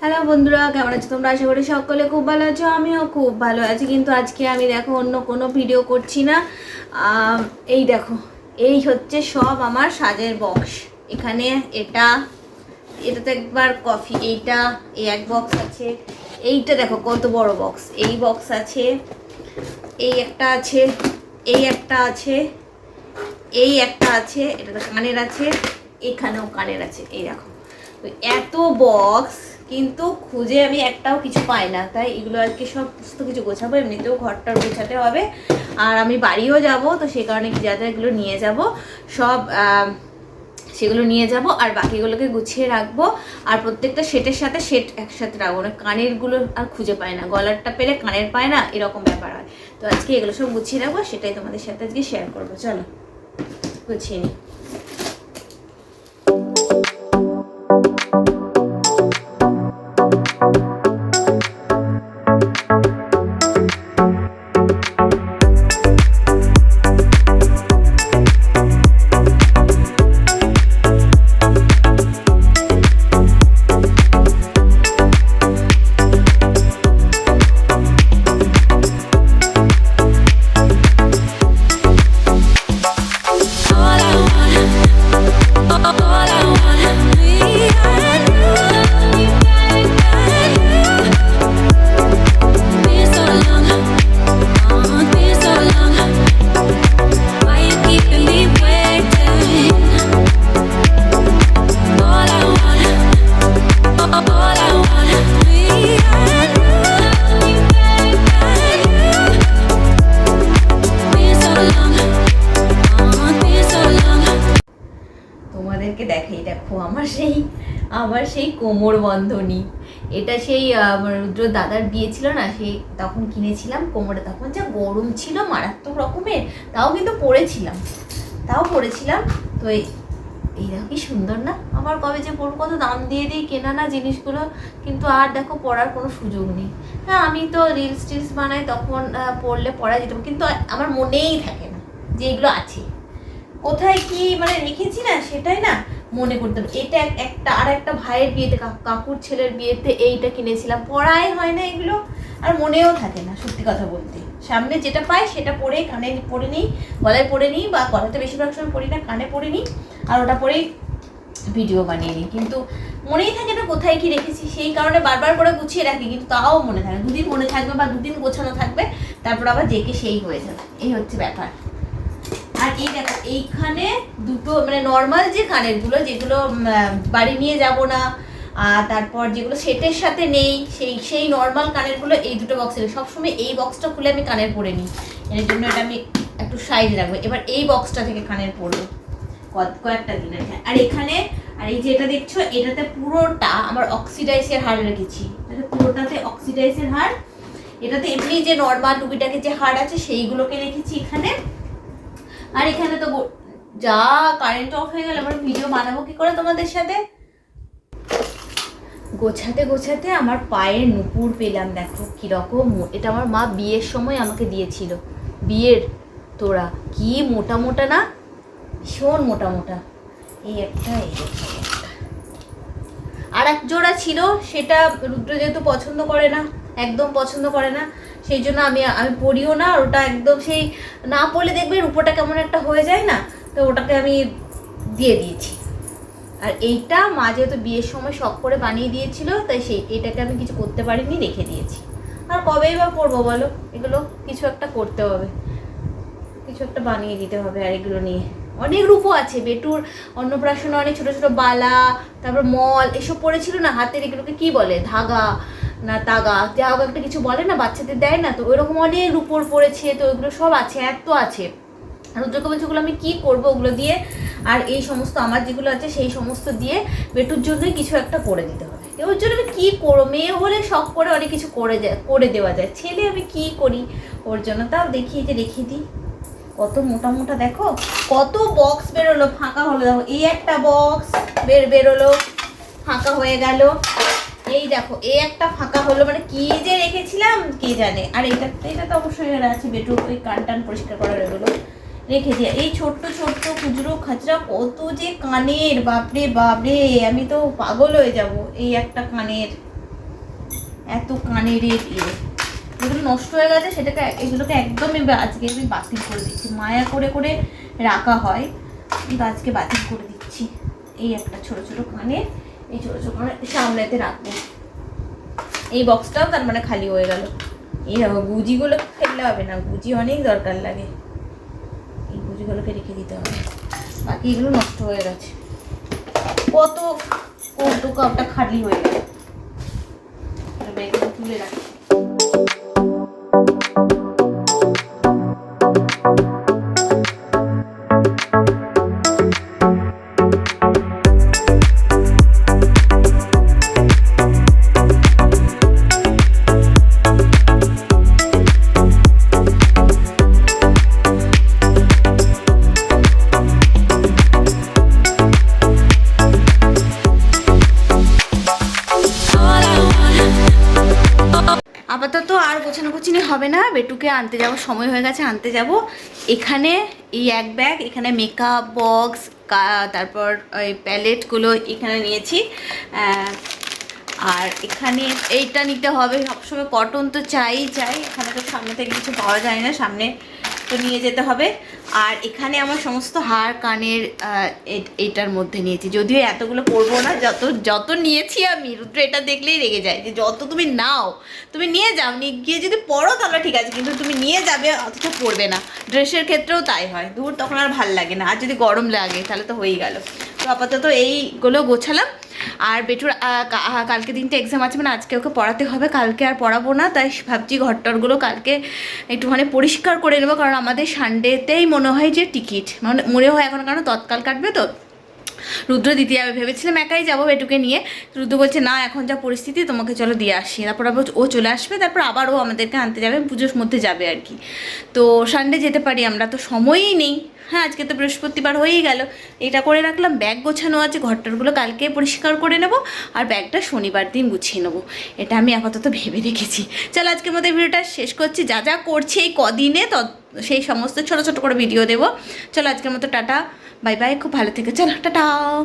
Hello বন্ধুরা, কেমন আছো তোমরা? আশা করি সকলে খুব ভালো আছো, আমিও খুব ভালো আছি। কিন্তু আজকে আমি দেখো অন্য কোনো ভিডিও করছি না। এই দেখো, এই হচ্ছে সব আমার সাজের বক্স। এখানে এটাতে একবার কফি, এই এক বক্স আছে। এইটা দেখো কত বড় বক্স, এই বক্স আছে, এই একটা আছে, এই একটা আছে, এই একটা আছে, এটাতে কানের আছে, এখানেও কানের আছে। এই দেখো এত বক্স, কিন্তু খুঁজে আমি একটাও কিছু পাই না। তাই এগুলো আর কি সমস্ত কিছু গোছাবো, এমনিতেও ঘরটা গোছাতে হবে। আর আমি বাড়িও যাব, তো সেই কারণে কি যা যা এগুলো নিয়ে যাব সব সেগুলো নিয়ে যাব, আর বাকিগুলোকে গুছিয়ে রাখবো। আর প্রত্যেকটা সেটের সাথে সেট একসাথে রাখবো না, কানেরগুলো আর খুঁজে পায় না, গলারটা পেলে কানের পায় না, এরকম ব্যাপার হয়। তো আজকে এগুলো সব গুছিয়ে রাখবো, সেটাই তোমাদের সাথে আজকে শেয়ার করবো। চলো গুছিয়ে নিই। দেখাই, দেখো আমার সেই কোমর বন্ধনী। এটা সেই রুদ্র দাদার বিয়ে ছিল না, সেই তখন কিনেছিলাম কোমরে। তখন যা গরম ছিল মারাত্মক রকমের, তাও কিন্তু পরেছিলাম। তো এই দেখো কি সুন্দর না। আমার কবে যে পরবো, কত দাম দিয়ে দিই কেনা না জিনিসগুলো, কিন্তু আর দেখো পরার কোনো সুযোগ নেই। হ্যাঁ, আমি তো রিলস বানাই, তখন পরলে পরা যেত, কিন্তু আমার মনেই থাকে না যে এগুলো আছে, কোথায় কি মানে রেখেছি না, সেটাই না মনে করতে হবে। এটা একটা, আর একটা ভাইয়ের বিয়েতে, কাকুর ছেলের বিয়েতে এইটা কিনেছিলাম, পড়াই হয় না এগুলো, আর মনেও থাকে না সত্যি কথা বলতে। সামনে যেটা পাই সেটা পরে কানে পরে নিই, গলায় পরে নিই, বা গলাতে বেশিরভাগ সময় পরি না, কানে পরে নিই, আর ওটা পরেই ভিডিও বানিয়ে নিই। কিন্তু মনেই থাকে না কোথায় কি রেখেছি, সেই কারণে বারবার করে গুছিয়ে রাখি, কিন্তু তাও মনে থাকে। দুদিন মনে থাকবে বা দুদিন গোছানো থাকবে, তারপর আবার যেকে সেই হয়ে যাবে, এই হচ্ছে ব্যাপার। আর এই দেখো, এইখানে দুটো মানে নর্মাল যে কানেরগুলো, যেগুলো বাড়ি নিয়ে যাব না, তারপর যেগুলো সেটের সাথে নেই, সেই নর্মাল কানেরগুলো এই দুটো বক্সে। সবসময় এই বক্সটা খুলে আমি কানের পরে নিই, এর জন্য এটা আমি একটু সাইডে রাখবো। এবার এই বক্সটা থেকে কানের পরবো কয়েকটা দিনের। আর এখানে, আর এই যে এটা দেখছো, এটাতে পুরোটা আমার অক্সিডাইজের হার রেখেছি, এটাতে পুরোটাতে অক্সিডাইজের হার। এটাতে এমনি যে নর্মাল টুপিটাকে যে হার আছে সেইগুলোকে রেখেছি এখানে। আর এখানে তো যা কারেন্ট অফ হয়ে গেল, আমার ভিডিও বানাবো কি করে তোমাদের সাথে। গোছাতে আমার পায়ের নুপুর পেলাম, দেখো কিরকম। এটা আমার মা বিয়ের সময় আমাকে দিয়েছিল, বিয়ের তোড়া। কি মোটা মোটা না, ভীষণ মোটা মোটা। এই একটা, আর এক জোড়া ছিল, সেটা রুদ্র যেহেতু পছন্দ করে না, একদম পছন্দ করে না, সেই জন্য আমি পরিও না। আর ওটা একদম সেই না পরলে দেখবে রূপোটা কেমন একটা হয়ে যায় না, তো ওটাকে আমি দিয়ে দিয়েছি। আর এইটা মা যেহেতু বিয়ের সময় শখ করে বানিয়ে দিয়েছিল, তাই এটাকে আমি কিছু করতে পারিনি, রেখে দিয়েছি। আর কবেই বা পরবো বলো, এগুলো কিছু একটা করতে হবে, কিছু একটা বানিয়ে দিতে হবে। আর এগুলো নিয়ে অনেক রূপও আছে, বেটুর অন্নপ্রাশনে অনেক ছোটো ছোটো বালা, তারপর মল এসব পড়েছিল না, হাতের এগুলোকে কি বলে, ধাগা না তাগা, যা হোক একটা কিছু বলে না, বাচ্চাদের দেয় না, তো ওইরকম অনেক রূপোর পড়েছে। তো ওইগুলো সব আছে, এত আছে। আর রুদ্রকে বলছে ওগুলো আমি কী করবো ওগুলো দিয়ে। আর এই সমস্ত আমার যেগুলো আছে সেই সমস্ত দিয়ে বেটুর জন্যই কিছু একটা করে দিতে হবে। ওর জন্য আমি কী করবো, মেয়ে হলে শখ করে অনেক কিছু করে দেওয়া যায়, ছেলে আমি কী করি ওর জন্য। তাও দেখিয়ে দিই কত মোটা মোটা, দেখো কত বক্স বেরোলো, ফাঁকা হলো। দেখো এই একটা বক্স বেরোলো, ফাঁকা হয়ে গেল। এই দেখো এই একটা ফাঁকা হলো, মানে কি যে রেখেছিলাম কে জানে। আর এটা তো অবশ্যই আছে, বেটু ওই কান পরিষ্কার করার এগুলো রেখে দিয়ে। এই ছোট্ট খুচরো খাচরা কত যে কানের, বাপরে বাপরে, আমি তো পাগল হয়ে যাব। এই একটা কানের, এত কানের দিয়ে যেগুলো নষ্ট হয়ে গেছে এগুলোকে একদমই আজকে আমি বাতিল করে দিচ্ছি। মায়া করে করে রাখা হয়, কিন্তু আজকে বাতিল করে দিচ্ছি। এই একটা ছোট ছোট কানে, এই ছোট ছোট কানে সামনেতে রাখবো। এই বক্সটাও তার মানে খালি হয়ে গেল। এই দেখো গুজিগুলো ফেললে হবে না, গুজি অনেক দরকার লাগে, এই গুজিগুলোকে রেখে দিতে হবে। বাকি এগুলো নষ্ট হয়ে গেছে, কত কৌটো কাপটা খালি হয়ে গেল। ব্যাগটা তুলে রাখি। আপাতত আর গোছানো হবে না, বেটুকে আনতে যাব, সময় হয়ে গেছে, আনতে যাব। এখানে এই এক ব্যাগ, এখানে মেকআপ বক্স, তারপর ওই প্যালেটগুলো এখানে নিয়েছি। আর এখানে এইটা নিতে হবে, সবসময় কটন তো চাই। এখানে তো সামনে থেকে কিছু পাওয়া যায় না, সামনে তো নিয়ে যেতে হবে। আর এখানে আমার সমস্ত হার কানের এইটার মধ্যে নিয়েছি, যদিও এতগুলো পরবো না, যত নিয়েছি আমি। রুদ্র এটা দেখলেই রেগে যায় যে যত তুমি নাও, তুমি নিয়ে যাও, নিয়ে গিয়ে যদি পরো তাহলে ঠিক আছে, কিন্তু তুমি নিয়ে যাবে অথচ পরবে না। ড্রেসের ক্ষেত্রেও তাই হয়, দূর তখন আর ভাল লাগে না। আর যদি গরম লাগে তাহলে তো হয়েই গেল। তো আপাতত এইগুলো গোছালাম। আর বেটুর কালকে দিনটা এক্সাম আছে, মানে আজকে ওকে পড়াতে হবে, কালকে আর পড়াবো না। তাই ভাবছি ঘরটরগুলো কালকে একটুখানি পরিষ্কার করে নেবো, কারণ আমাদের সানডেতেই মনে হয় যে টিকিট, মানে মনে হয় এখন, কারণ তৎকাল কাটবে তো। রুদ্র দিতে যাবে ভেবেছিলাম, একাই যাবো বেটুকে নিয়ে। রুদ্র বলছে না, এখন যা পরিস্থিতি তোমাকে চলো দিয়ে আসি। তারপর আবার ও চলে আসবে, তারপর আবার ও আমাদেরকে আনতে যাবে, পুজোর মধ্যে যাবে আর কি। তো সানডে যেতে পারি, আমরা তো সময়ই নেই। হ্যাঁ, আজকে তো বৃহস্পতিবার হয়েই গেল। এটা করে রাখলাম, ব্যাগ গোছানো আছে, ঘরটারগুলো কালকে পরিষ্কার করে নেব, আর ব্যাগটা শনিবার দিন গুছিয়ে নেবো। এটা আমি আপাতত ভেবে রেখেছি। চলো আজকের মধ্যে ভিডিওটা শেষ করছি। যা যা করছি এই কদিনে সেই সমস্ত ছোটো ছোটো করে ভিডিও দেবো। চলো আজকের মতো টাটা, বাই বাই, খুব ভালো থেকে, চলো টাটা।